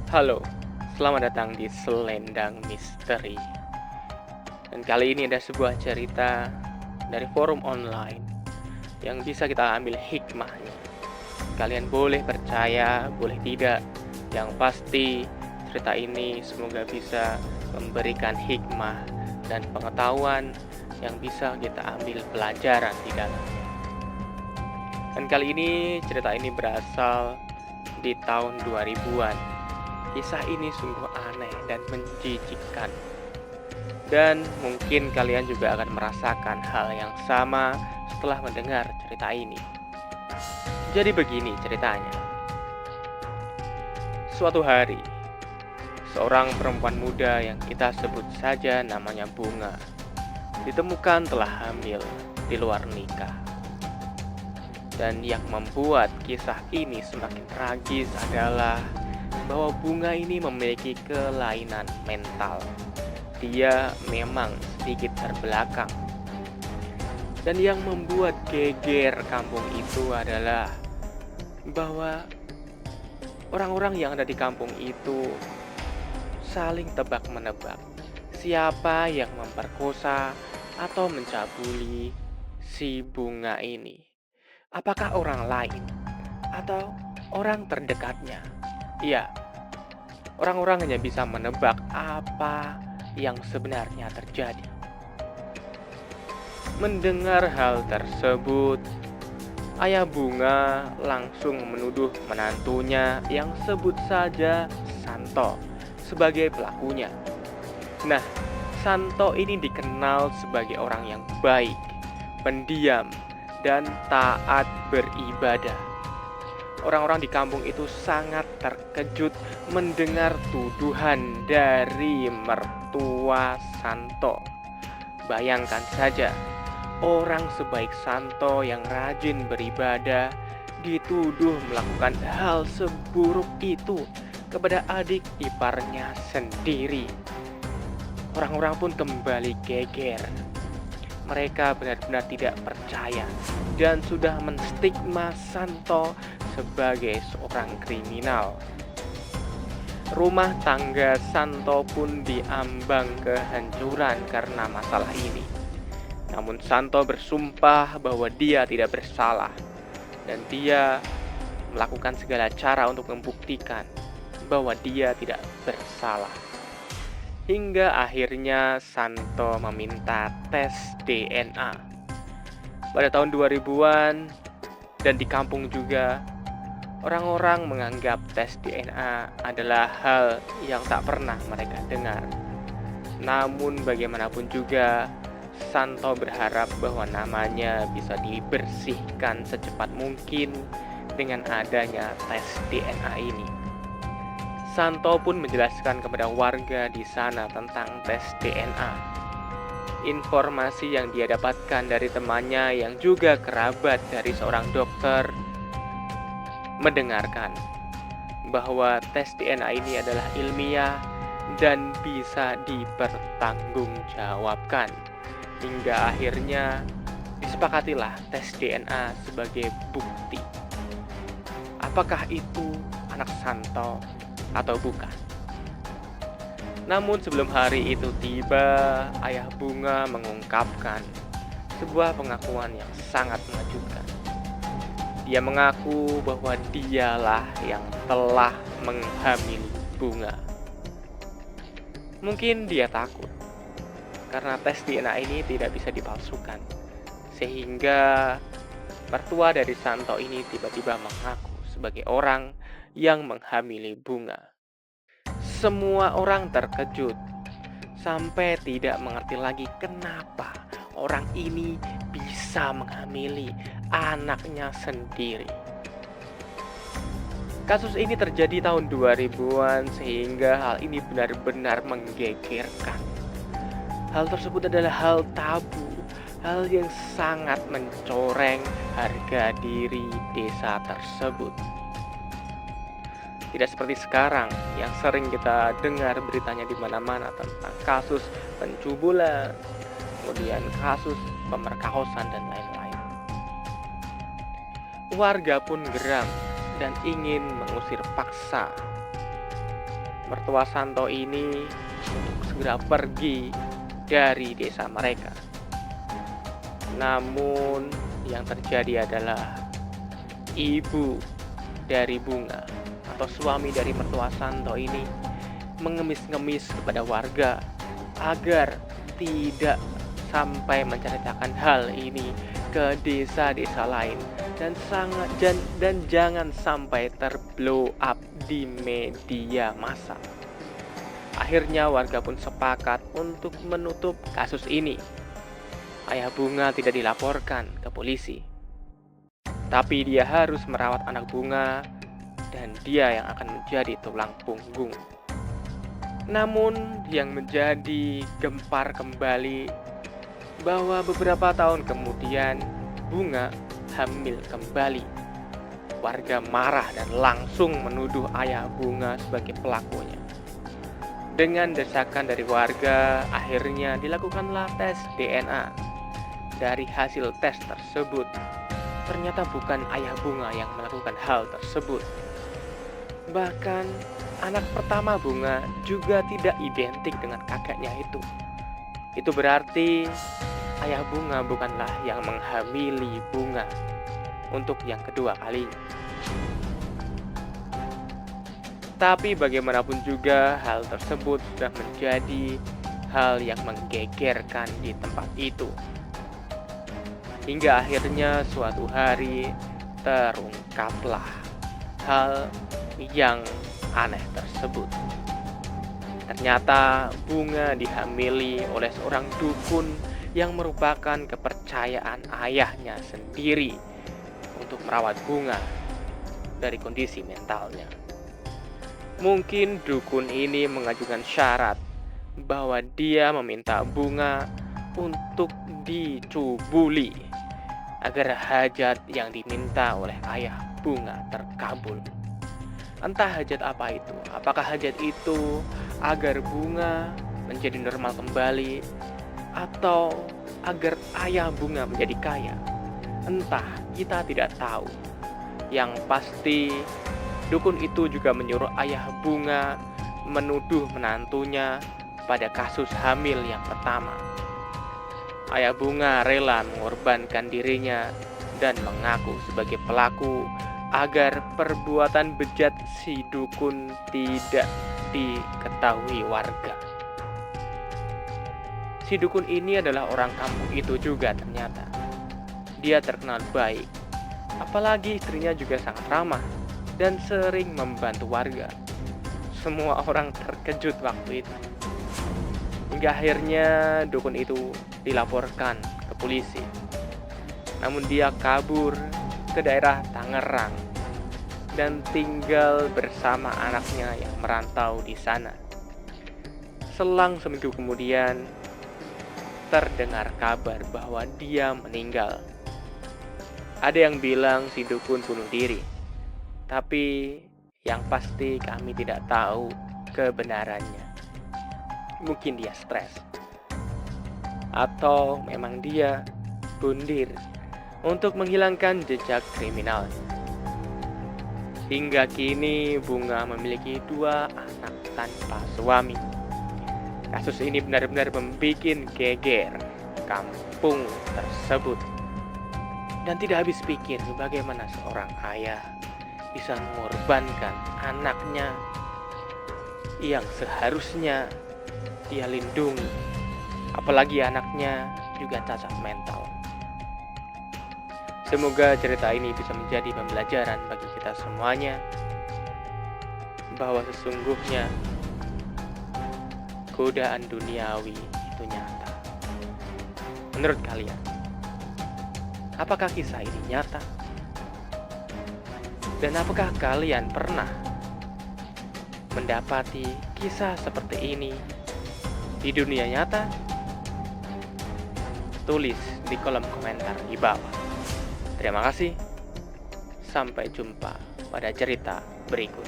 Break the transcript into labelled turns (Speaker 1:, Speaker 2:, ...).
Speaker 1: Halo, selamat datang di Selendang Misteri. Dan kali ini ada sebuah cerita dari forum online yang bisa kita ambil hikmahnya. Kalian boleh percaya, boleh tidak. Yang pasti cerita ini semoga bisa memberikan hikmah dan pengetahuan yang bisa kita ambil pelajaran di dalamnya. Dan kali ini cerita ini berasal di tahun 2000-an. Kisah ini sungguh aneh dan menjijikkan. Dan mungkin kalian juga akan merasakan hal yang sama setelah mendengar cerita ini. Jadi begini ceritanya. Suatu hari, seorang perempuan muda yang kita sebut saja namanya Bunga, ditemukan telah hamil di luar nikah. Dan yang membuat kisah ini semakin tragis adalah bahwa Bunga ini memiliki kelainan mental. Dia memang sedikit terbelakang. Dan yang membuat geger kampung itu adalah bahwa orang-orang yang ada di kampung itu saling tebak-menebak siapa yang memperkosa atau mencabuli si Bunga ini. Apakah orang lain atau orang terdekatnya? Iya, orang-orang hanya bisa menebak apa yang sebenarnya terjadi. Mendengar hal tersebut, ayah Bunga langsung menuduh menantunya yang sebut saja Santo sebagai pelakunya. Nah, Santo ini dikenal sebagai orang yang baik, pendiam, dan taat beribadah. Orang-orang di kampung itu sangat terkejut mendengar tuduhan dari mertua Santo. Bayangkan saja, orang sebaik Santo yang rajin beribadah dituduh melakukan hal seburuk itu kepada adik iparnya sendiri. Orang-orang pun kembali geger. Mereka benar-benar tidak percaya dan sudah menstigma Santo sebagai seorang kriminal. Rumah tangga Santo pun diambang kehancuran karena masalah ini. Namun Santo bersumpah bahwa dia tidak bersalah dan dia melakukan segala cara untuk membuktikan bahwa dia tidak bersalah. Hingga akhirnya Santo meminta tes DNA. Pada tahun 2000-an dan di kampung juga, orang-orang menganggap tes DNA adalah hal yang tak pernah mereka dengar. Namun bagaimanapun juga, Santo berharap bahwa namanya bisa dibersihkan secepat mungkin dengan adanya tes DNA ini. Santo pun menjelaskan kepada warga di sana tentang tes DNA. Informasi yang dia dapatkan dari temannya yang juga kerabat dari seorang dokter mendengarkan bahwa tes DNA ini adalah ilmiah dan bisa dipertanggungjawabkan. Hingga akhirnya disepakatilah tes DNA sebagai bukti. Apakah itu anak Santo atau bukan? Namun sebelum hari itu tiba, ayah Bunga mengungkapkan sebuah pengakuan yang sangat mengejutkan. Dia mengaku bahwa dialah yang telah menghamili Bunga. Mungkin dia takut karena tes DNA ini tidak bisa dipalsukan. Sehingga mertua dari Santo ini tiba-tiba mengaku sebagai orang yang menghamili Bunga. Semua orang terkejut sampai tidak mengerti lagi kenapa orang ini bisa menghamili anaknya sendiri. Kasus ini terjadi tahun 2000-an sehingga hal ini benar-benar menggegerkan. Hal tersebut adalah hal tabu, hal yang sangat mencoreng harga diri desa tersebut. Tidak seperti sekarang yang sering kita dengar beritanya di mana-mana tentang kasus pencubulan, kemudian kasus pemerkosaan dan lain-lain. Warga pun geram dan ingin mengusir paksa mertua Santo ini untuk segera pergi dari desa mereka. Namun yang terjadi adalah ibu dari Bunga atau suami dari mertua Santo ini mengemis-ngemis kepada warga agar tidak sampai menceritakan hal ini ke desa-desa lain dan jangan sampai terblow up di media massa. Akhirnya warga pun sepakat untuk menutup kasus ini. Ayah Bunga tidak dilaporkan ke polisi, tapi dia harus merawat anak Bunga dan dia yang akan menjadi tulang punggung. Namun yang menjadi gempar kembali bahwa beberapa tahun kemudian Bunga hamil kembali. Warga marah dan langsung menuduh ayah Bunga sebagai pelakunya. Dengan desakan dari warga, akhirnya dilakukanlah tes DNA. Dari hasil tes tersebut, ternyata bukan ayah Bunga yang melakukan hal tersebut. Bahkan anak pertama Bunga juga tidak identik dengan kakaknya itu. Itu berarti ayah Bunga bukanlah yang menghamili Bunga untuk yang kedua kalinya. Tapi bagaimanapun juga hal tersebut sudah menjadi hal yang menggegerkan di tempat itu. Hingga akhirnya suatu hari terungkaplah hal yang aneh tersebut. Ternyata Bunga dihamili oleh seorang dukun yang merupakan kepercayaan ayahnya sendiri untuk merawat Bunga dari kondisi mentalnya. Mungkin dukun ini mengajukan syarat bahwa dia meminta Bunga untuk dicubuli agar hajat yang diminta oleh ayah Bunga terkabul. Entah hajat apa itu. Apakah hajat itu agar Bunga menjadi normal kembali atau agar ayah Bunga menjadi kaya? Entah, kita tidak tahu. Yang pasti dukun itu juga menyuruh ayah Bunga menuduh menantunya pada kasus hamil yang pertama. Ayah Bunga rela mengorbankan dirinya dan mengaku sebagai pelaku agar perbuatan bejat si dukun tidak diketahui warga. Si dukun ini adalah orang kampung itu juga ternyata. Dia terkenal baik, apalagi istrinya juga sangat ramah dan sering membantu warga. Semua orang terkejut waktu itu. Hingga akhirnya dukun itu dilaporkan ke polisi. Namun dia kabur ke daerah Tangerang dan tinggal bersama anaknya yang merantau di sana. Selang seminggu kemudian terdengar kabar bahwa dia meninggal. Ada yang bilang si dukun bunuh diri, tapi yang pasti kami tidak tahu kebenarannya. Mungkin dia stres, atau memang dia bundir untuk menghilangkan jejak kriminalnya. Hingga kini Bunga memiliki 2 anak tanpa suami. Kasus ini benar-benar membuat geger kampung tersebut. Dan tidak habis pikir bagaimana seorang ayah bisa mengorbankan anaknya yang seharusnya dia lindungi, apalagi anaknya juga cacat mental. Semoga cerita ini bisa menjadi pembelajaran bagi kita semuanya bahwa sesungguhnya godaan duniawi itu nyata. Menurut kalian, apakah kisah ini nyata? Dan apakah kalian pernah mendapati kisah seperti ini di dunia nyata? Tulis di kolom komentar di bawah. Terima kasih. Sampai jumpa pada cerita berikut.